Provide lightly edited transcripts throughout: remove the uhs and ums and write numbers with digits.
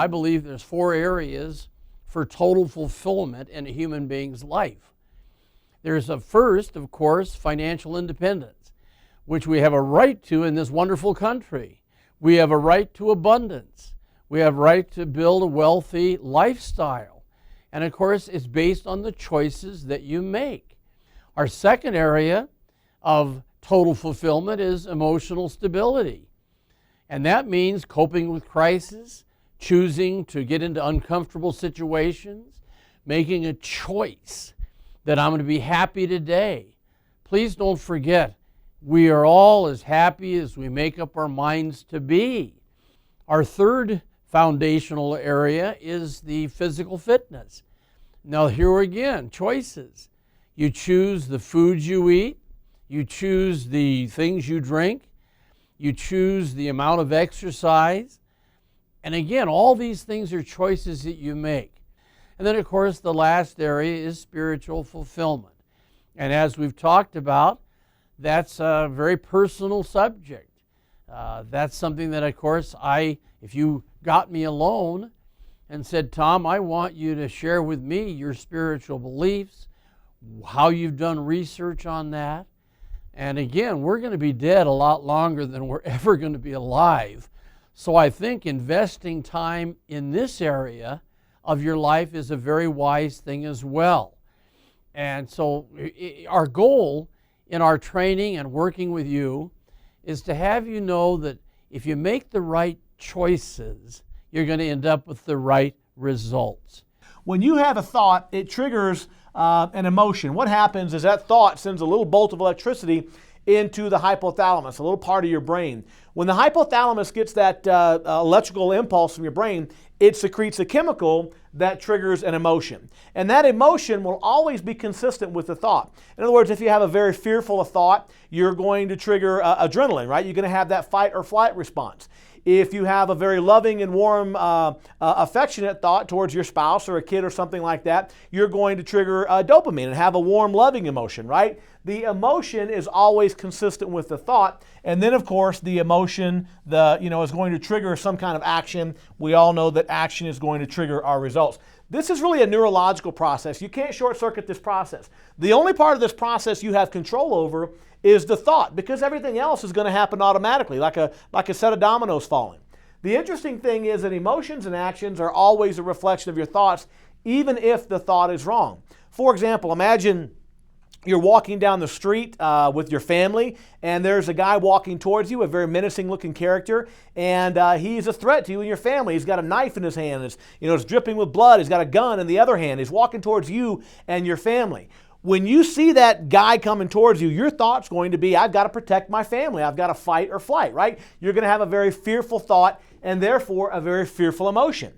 I believe there's 4 areas for total fulfillment in a human being's life. There's a first, of course, financial independence, which we have a right to in this wonderful country. We have a right to abundance. We have a right to build a wealthy lifestyle. And of course, it's based on the choices that you make. Our second area of total fulfillment is emotional stability. And that means coping with crisis, choosing to get into uncomfortable situations, making a choice that I'm going to be happy today. Please don't forget, we are all as happy as we make up our minds to be. Our third foundational area is the physical fitness. Now here again, choices. You choose the foods you eat, you choose the things you drink, you choose the amount of exercise. And again, all these things are choices that you make. And then, of course, the last area is spiritual fulfillment. And as we've talked about, that's a very personal subject. That's something that, of course, if you got me alone and said, Tom, I want you to share with me your spiritual beliefs, how you've done research on that. And again, we're going to be dead a lot longer than we're ever going to be alive. So I think investing time in this area of your life is a very wise thing as well. And so our goal in our training and working with you is to have you know that if you make the right choices, you're going to end up with the right results. When you have a thought, it triggers an emotion. What happens is that thought sends a little bolt of electricity into the hypothalamus, a little part of your brain. When the hypothalamus gets that electrical impulse from your brain, it secretes a chemical that triggers an emotion. And that emotion will always be consistent with the thought. In other words, if you have a very fearful thought, you're going to trigger adrenaline, right? You're going to have that fight or flight response. If you have a very loving and warm, affectionate thought towards your spouse or a kid or something like that, you're going to trigger dopamine and have a warm, loving emotion, right? The emotion is always consistent with the thought. And then, of course, the emotion is going to trigger some kind of action. We all know that action is going to trigger our results. This is really a neurological process. You can't short-circuit this process. The only part of this process you have control over is the thought, because everything else is going to happen automatically, like a set of dominoes falling. The interesting thing is that emotions and actions are always a reflection of your thoughts, even if the thought is wrong. For example, imagine you're walking down the street with your family, and there's a guy walking towards you, a very menacing-looking character, and he's a threat to you and your family. He's got a knife in his hand. It's dripping with blood. He's got a gun in the other hand. He's walking towards you and your family. When you see that guy coming towards you, your thought's going to be, I've got to protect my family. I've got to fight or flight, right? You're going to have a very fearful thought and therefore a very fearful emotion.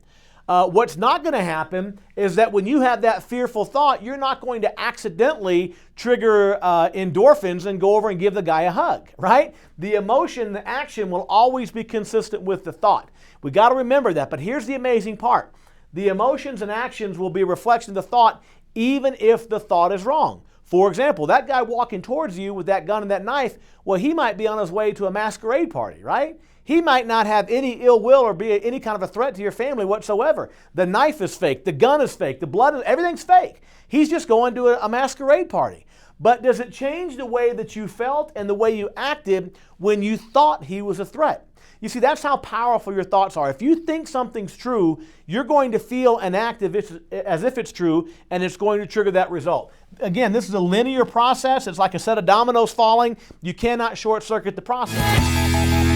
What's not going to happen is that when you have that fearful thought, you're not going to accidentally trigger endorphins and go over and give the guy a hug, right? The emotion, the action will always be consistent with the thought. We got to remember that. But here's the amazing part. The emotions and actions will be a reflection of the thought, even if the thought is wrong. For example, that guy walking towards you with that gun and that knife, well, he might be on his way to a masquerade party, right? He might not have any ill will or be any kind of a threat to your family whatsoever. The knife is fake, the gun is fake, the blood is, everything's fake. He's just going to a masquerade party. But does it change the way that you felt and the way you acted when you thought he was a threat? You see, that's how powerful your thoughts are. If you think something's true, you're going to feel and act as if it's true, and it's going to trigger that result. Again, this is a linear process. It's like a set of dominoes falling. You cannot short-circuit the process.